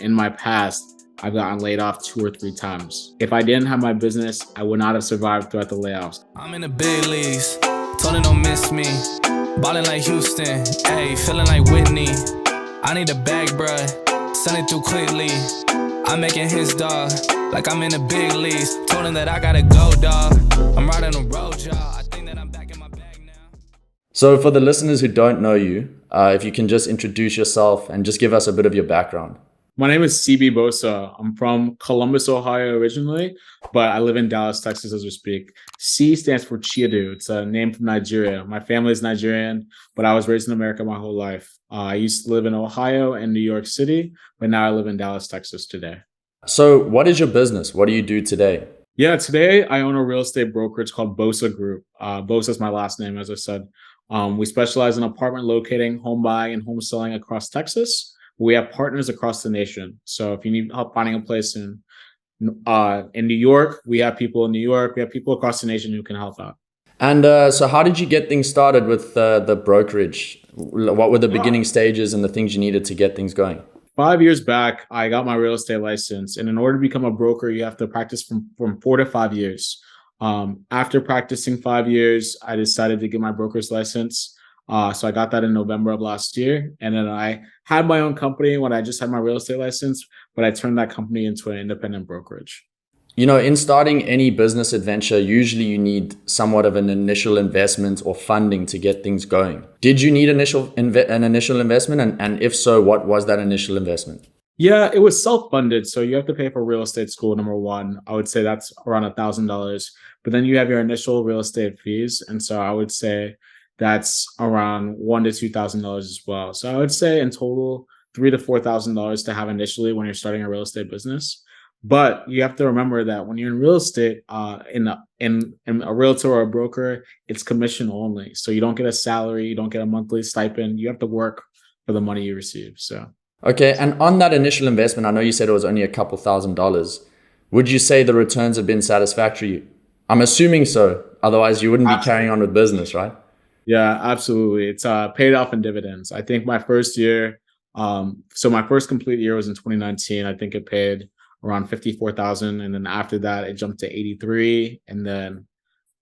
in my past, I've gotten laid off 2 or 3 times. If I didn't have my business, I would not have survived throughout the layoffs. I'm in the big leagues, told her don't miss me. Ballin' like Houston, ayy, feeling like Whitney. I need a bag, bruh, send it through quickly. I'm making his dog, like I'm in the big leagues. Told him that I gotta go, dog. I'm riding a road, y'all. I think that I'm back in my bag now. So for the listeners who don't know you, if you can just introduce yourself and just give us a bit of your background. My name is Chiedu Bosah. I'm from Columbus, Ohio originally, but I live in Dallas, Texas as we speak. C stands for Chiedu. It's a name from Nigeria. My family is Nigerian, but I was raised in America my whole life. I used to live in Ohio and New York City, but now I live in Dallas, Texas today. So what is your business? What do you do today? Yeah, today I own a real estate brokerage called Bosah Group. Bosah is my last name, as I said. We specialize in apartment locating, home buying, and home selling across Texas. We have partners across the nation. So if you need help finding a place in New York, we have people in New York. We have people across the nation who can help out. And so how did you get things started with the brokerage? What were the beginning stages and the things you needed to get things going? 5 years back, I got my real estate license. And in order to become a broker, you have to practice from 4 to 5 years. After practicing 5 years, I decided to get my broker's license. So I got that in November of last year. And then I had my own company when I just had my real estate license, but I turned that company into an independent brokerage. You know, in starting any business adventure, usually you need somewhat of an initial investment or funding to get things going. Did you need an initial investment? And if so, what was that initial investment? Yeah, it was self-funded. So you have to pay for real estate school, number one. I would say that's around $1,000. But then you have your initial real estate fees. And so I would say that's around $1,000 to $2,000 as well. So I would say in total, $3,000 to $4,000 to have initially when you're starting a real estate business. But you have to remember that when you're in real estate, in a realtor or a broker, it's commission only. So you don't get a salary, you don't get a monthly stipend. You have to work for the money you receive. So okay, and on that initial investment, I know you said it was only a couple $1,000s. Would you say the returns have been satisfactory? I'm assuming so. Otherwise, you wouldn't be carrying on with business, right? Yeah, absolutely. It's paid off in dividends. I think my first year, so my first complete year was in 2019. I think it paid around 54,000, and then after that, it jumped to 83, and then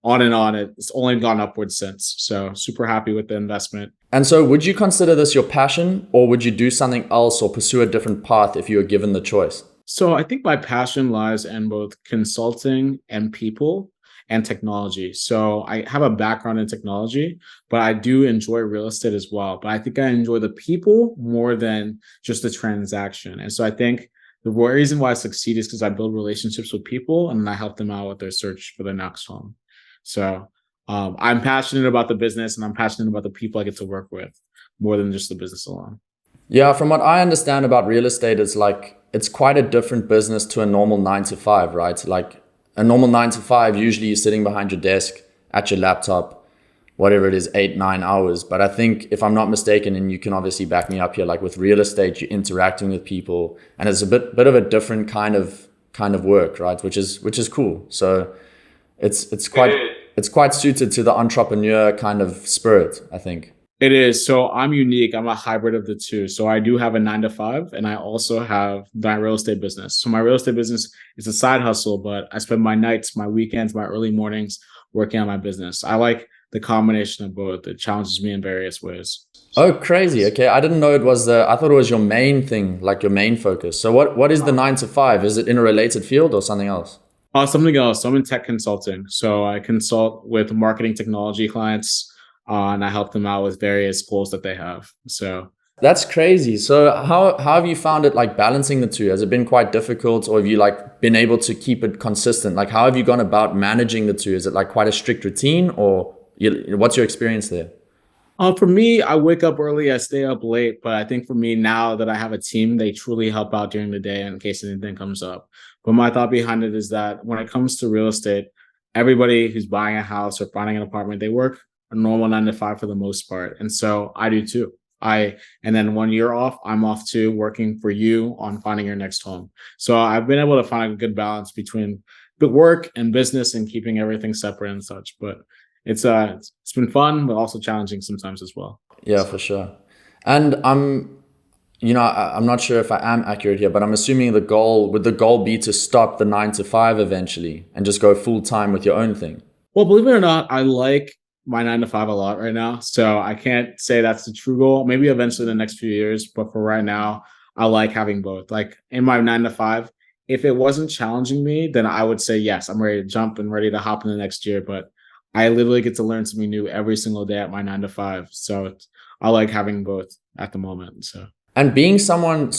on and on. It's only gone upwards since. So super happy with the investment. And so, would you consider this your passion, or would you do something else or pursue a different path if you were given the choice? So I think my passion lies in both consulting and people and technology. So I have a background in technology, but I do enjoy real estate as well. But I think I enjoy the people more than just the transaction. And so I think the reason why I succeed is because I build relationships with people and I help them out with their search for their next home. So I'm passionate about the business and I'm passionate about the people I get to work with more than just the business alone. Yeah, from what I understand about real estate, it's quite a different business to a normal 9 to 5, right? Like a normal 9 to 5, usually you're sitting behind your desk at your laptop, whatever it is, 8, 9 hours. But I think, if I'm not mistaken, and you can obviously back me up here, like with real estate, you're interacting with people, and it's a bit of a different kind of work, right? Which is cool. So it's quite suited to the entrepreneur kind of spirit, I think. It is. So I'm unique. I'm a hybrid of the two. So I do have a 9 to 5 and I also have my real estate business. So my real estate business is a side hustle, but I spend my nights, my weekends, my early mornings working on my business. I like the combination of both. It challenges me in various ways. Oh, crazy. Okay. I didn't know it was I thought it was your main thing, like your main focus. So what is the 9 to 5? Is it in a related field or something else? Something else. So I'm in tech consulting. So I consult with marketing technology clients. And I help them out with various goals that they have. So that's crazy. So how have you found it, like balancing the two? Has it been quite difficult, or have you like been able to keep it consistent? Like how have you gone about managing the two? Is it like quite a strict routine, or what's your experience there? For me, I wake up early, I stay up late. But I think for me now that I have a team, they truly help out during the day in case anything comes up. But my thought behind it is that when it comes to real estate, everybody who's buying a house or finding an apartment, they work a normal 9 to 5 for the most part. And so I do too. And then when you're off, I'm off too, working for you on finding your next home. So I've been able to find a good balance between the work and business and keeping everything separate and such. But it's been fun, but also challenging sometimes as well. Yeah, for sure. And I'm not sure if I am accurate here, but I'm assuming would the goal be to stop the 9 to 5 eventually and just go full time with your own thing? Well, believe it or not, I like my 9 to 5 a lot right now. So I can't say that's the true goal. Maybe eventually in the next few years, but for right now, I like having both. Like in my 9 to 5, if it wasn't challenging me, then I would say yes, I'm ready to jump and ready to hop in the next year. But I literally get to learn something new every single day at my 9 to 5. So I like having both at the moment. So And being someone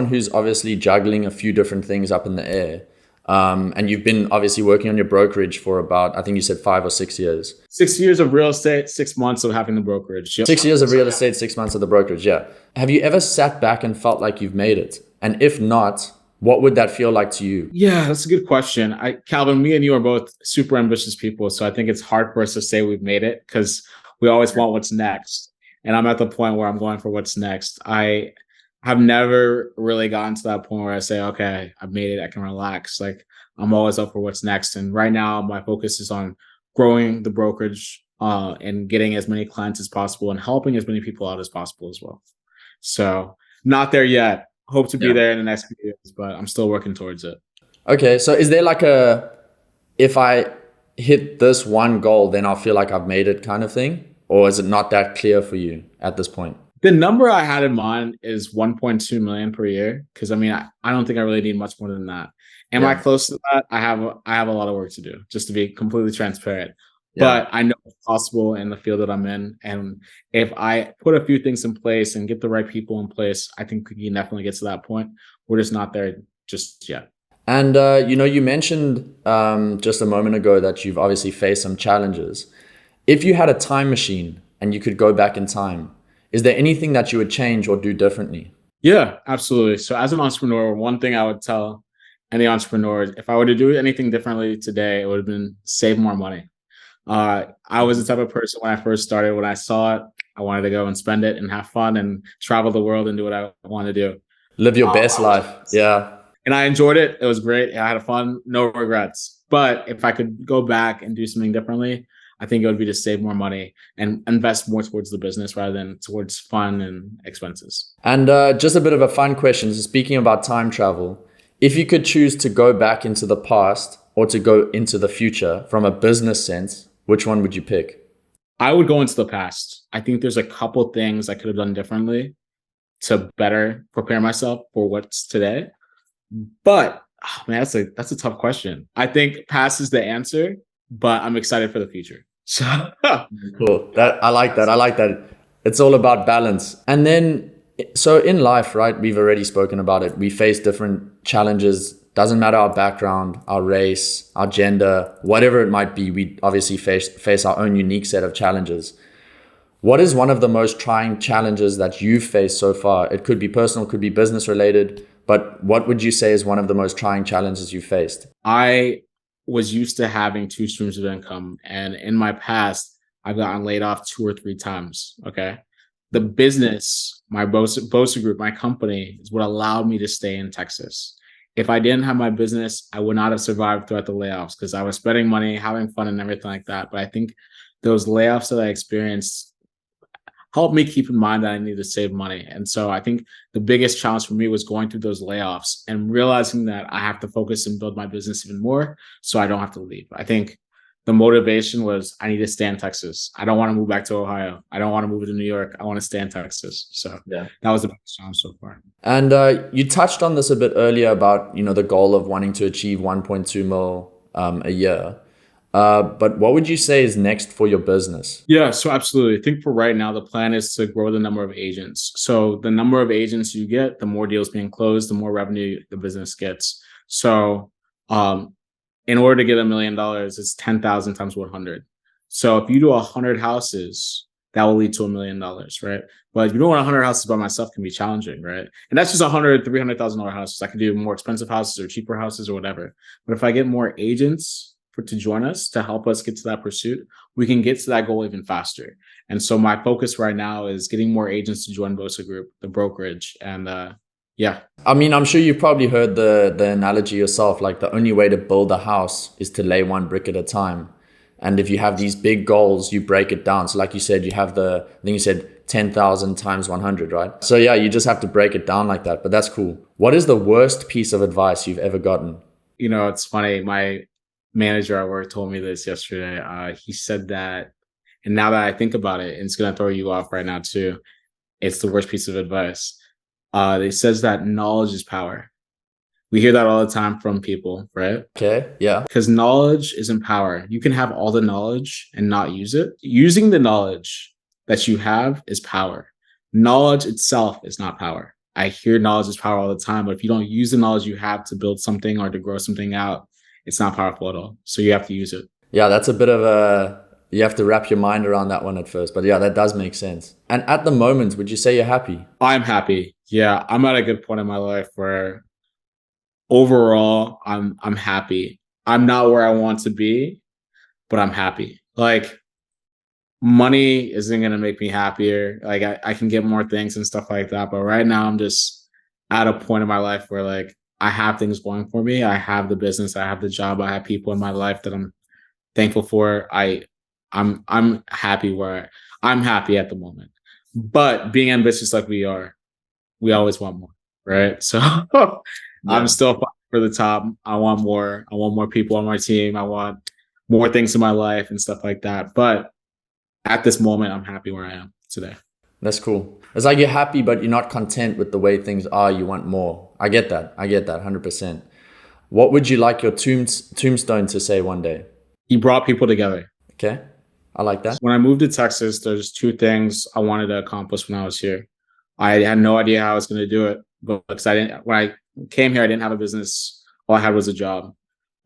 who's obviously juggling a few different things up in the air, and you've been obviously working on your brokerage for about, I think you said 5 or 6 years. 6 years of real estate, 6 months of having the brokerage. Yep. 6 years of real estate, 6 months of the brokerage. Yeah. Have you ever sat back and felt like you've made it? And if not, what would that feel like to you? Yeah, that's a good question. Calvin, me and you are both super ambitious people. So I think it's hard for us to say we've made it because we always want what's next. And I'm at the point where I'm going for what's next. I have never really gotten to that point where I say, okay, I've made it. I can relax. Like I'm always up for what's next. And right now my focus is on growing the brokerage and getting as many clients as possible and helping as many people out as possible as well. So not there yet. Hope to be there in the next few years, but I'm still working towards it. Okay. So is there like if I hit this one goal, then I'll feel like I've made it kind of thing? Or is it not that clear for you at this point? The number I had in mind is 1.2 million per year. Cause I mean, I don't think I really need much more than that. Am I close to that? I have a lot of work to do, just to be completely transparent. But I know it's possible in the field that I'm in. And if I put a few things in place and get the right people in place, I think we can definitely get to that point. We're just not there just yet. And, you mentioned just a moment ago that you've obviously faced some challenges. If you had a time machine and you could go back in time, is there anything that you would change or do differently? Yeah, absolutely. So as an entrepreneur, one thing I would tell any entrepreneur, if I were to do anything differently today, it would have been save more money. I was the type of person when I first started, when I saw it, I wanted to go and spend it and have fun and travel the world and do what I want to do. Live your best life. Yeah. And I enjoyed it. It was great. I had fun, no regrets. But if I could go back and do something differently, I think it would be to save more money and invest more towards the business rather than towards fun and expenses. And just a bit of a fun question. So speaking about time travel, if you could choose to go back into the past or to go into the future from a business sense, which one would you pick? I would go into the past. I think there's a couple things I could have done differently to better prepare myself for what's today. But man, that's a tough question. I think past is the answer, but I'm excited for the future. So cool. I like that. I like that. It's all about balance. And then, so in life, right? We've already spoken about it. We face different challenges. Doesn't matter our background, our race, our gender, whatever it might be. We obviously face our own unique set of challenges. What is one of the most trying challenges that you've faced so far? It could be personal, could be business related, but what would you say is one of the most trying challenges you faced? I was used to having 2 streams of income. And in my past, I've gotten laid off 2 or 3 times. Okay. The business, my Bosah Group, my company is what allowed me to stay in Texas. If I didn't have my business, I would not have survived throughout the layoffs because I was spending money, having fun and everything like that. But I think those layoffs that I experienced helped me keep in mind that I need to save money. And so I think the biggest challenge for me was going through those layoffs and realizing that I have to focus and build my business even more so I don't have to leave. I think the motivation was I need to stay in Texas. I don't want to move back to Ohio. I don't want to move to New York. I want to stay in Texas. So that was the biggest challenge so far. And you touched on this a bit earlier about, the goal of wanting to achieve 1.2 mil a year. But what would you say is next for your business? Yeah, so absolutely. I think for right now, the plan is to grow the number of agents. So the number of agents you get, the more deals being closed, the more revenue the business gets. So in order to get $1 million, it's 10,000 times 100. So if you do 100 houses, that will lead to $1 million, right? But if you do 100 houses by myself, can be challenging, right? And that's just 100, $300,000 houses. I could do more expensive houses or cheaper houses or whatever. But if I get more agents to join us, to help us get to that pursuit, we can get to that goal even faster. And so my focus right now is getting more agents to join Bosah Group, the brokerage. And I mean, I'm sure you've probably heard the analogy yourself, like the only way to build a house is to lay one brick at a time. And if you have these big goals, you break it down. So like you said, you have I think you said 10,000 times 100, right? So yeah, you just have to break it down like that, but that's cool. What is the worst piece of advice you've ever gotten? You know, it's funny. My manager at work told me this yesterday. He said that, and now that I think about it, and it's going to throw you off right now too, it's the worst piece of advice. It says that knowledge is power. We hear that all the time from people, right? Okay, yeah. Because knowledge isn't power. You can have all the knowledge and not use it. Using the knowledge that you have is power. Knowledge itself is not power. I hear knowledge is power all the time, but if you don't use the knowledge you have to build something or to grow something out, it's not powerful at all. So you have to use it. Yeah, that's a bit of you have to wrap your mind around that one at first. But yeah, that does make sense. And at the moment, would you say you're happy? I'm happy. Yeah, I'm at a good point in my life where overall I'm happy. I'm not where I want to be, but I'm happy. Like, money isn't going to make me happier. Like, I can get more things and stuff like that, but right now I'm just at a point in my life where, like, I have things going for me. I have the business, I have the job, I have people in my life that I'm thankful for. I'm happy where I'm happy at the moment. But being ambitious like we are, we always want more, right? So I'm still fighting for the top. I want more. I want more people on my team. I want more things in my life and stuff like that. But at this moment, I'm happy where I am today. That's cool. It's like you're happy, but you're not content with the way things are. You want more. I get that. 100%. What would you like your tombstone to say one day? He brought people together. Okay. I like that. When I moved to Texas, there's two things I wanted to accomplish when I was here. I had no idea how I was going to do it, but because when I came here, I didn't have a business. All I had was a job.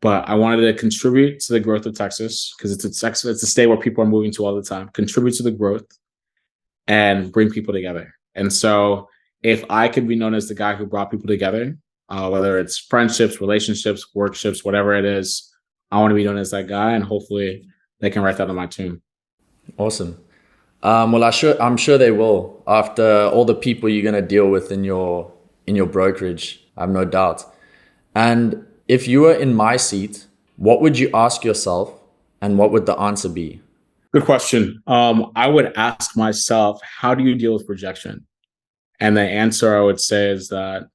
But I wanted to contribute to the growth of Texas because it's a state where people are moving to all the time. Contribute to the growth and bring people together. And so if I could be known as the guy who brought people together, whether it's friendships, relationships, workshops, whatever it is, I want to be known as that guy, and hopefully they can write that on my tomb. Awesome. Well, I'm sure they will. After all the people you're going to deal with in your brokerage, I have no doubt. And if you were in my seat, what would you ask yourself, and what would the answer be? Good question. I would ask myself, how do you deal with rejection? And the answer I would say is that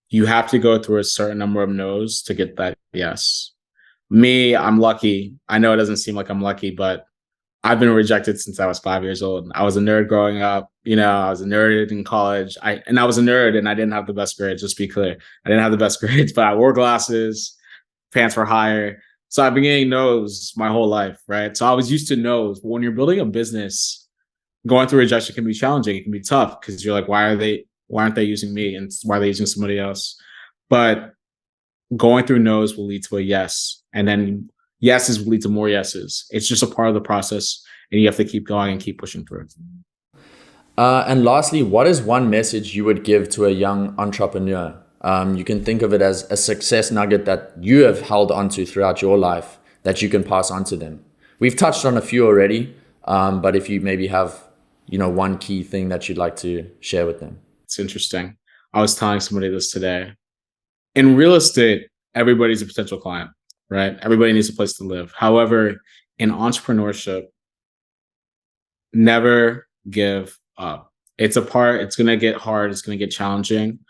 you have to go through a certain number of no's to get that yes. Me, I'm lucky. I know it doesn't seem like I'm lucky, but I've been rejected since I was 5 years old. I was a nerd growing up. I was a nerd in college. I was a nerd and I didn't have the best grades, just to be clear. I didn't have the best grades, but I wore glasses, pants were higher. So I've been getting no's my whole life, right? So I was used to no's. But when you're building a business, going through rejection can be challenging. It can be tough because you're like, why aren't they using me? And why are they using somebody else? But going through no's will lead to a yes. And then yeses will lead to more yeses. It's just a part of the process, and you have to keep going and keep pushing through it. And lastly, what is one message you would give to a young entrepreneur? You can think of it as a success nugget that you have held onto throughout your life that you can pass on to them. We've touched on a few already, but if you maybe have, one key thing that you'd like to share with them. It's interesting. I was telling somebody this today. In real estate, everybody's a potential client, right? Everybody needs a place to live. However, in entrepreneurship, never give up. It's going to get hard. It's going to get challenging.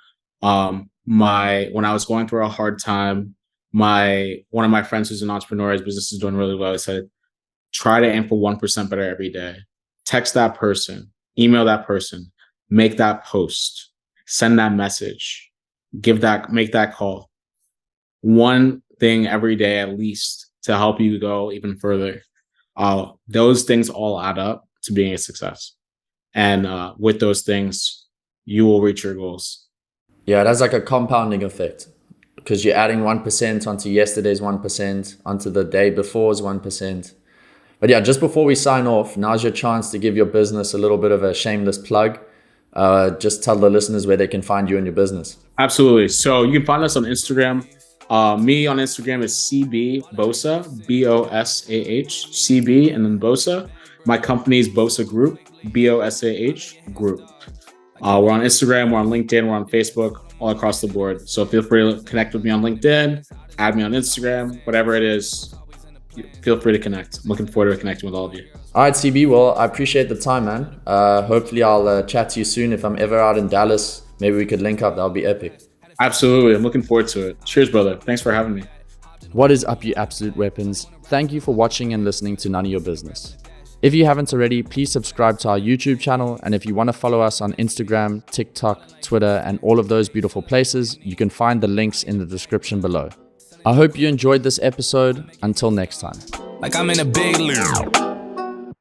When I was going through a hard time, one of my friends who's an entrepreneur, his business is doing really well. He said, try to aim for 1% better every day. Text that person, email that person, make that post, send that message, make that call. One thing every day at least to help you go even further. Those things all add up to being a success. And with those things, you will reach your goals. Yeah, that's like a compounding effect because you're adding 1% onto yesterday's 1%, onto the day before's 1%. But yeah, just before we sign off, now's your chance to give your business a little bit of a shameless plug. Just tell the listeners where they can find you and your business. Absolutely. So you can find us on Instagram. Me on Instagram is CB Bosah, Bosah, CB, and then Bosah. My company is Bosah Group, Bosah Group. We're on Instagram, we're on LinkedIn, we're on Facebook, all across the board. So feel free to connect with me on LinkedIn, add me on Instagram, whatever it is, feel free to connect. I'm looking forward to connecting with all of you. All right, CB. Well, I appreciate the time, man. Hopefully I'll chat to you soon. If I'm ever out in Dallas, maybe we could link up. That would be epic. Absolutely. I'm looking forward to it. Cheers, brother. Thanks for having me. What is up, you absolute weapons? Thank you for watching and listening to None of Your Business. If you haven't already, please subscribe to our YouTube channel. And if you want to follow us on Instagram, TikTok, Twitter, and all of those beautiful places, you can find the links in the description below. I hope you enjoyed this episode. Until next time. Like I'm in a big league.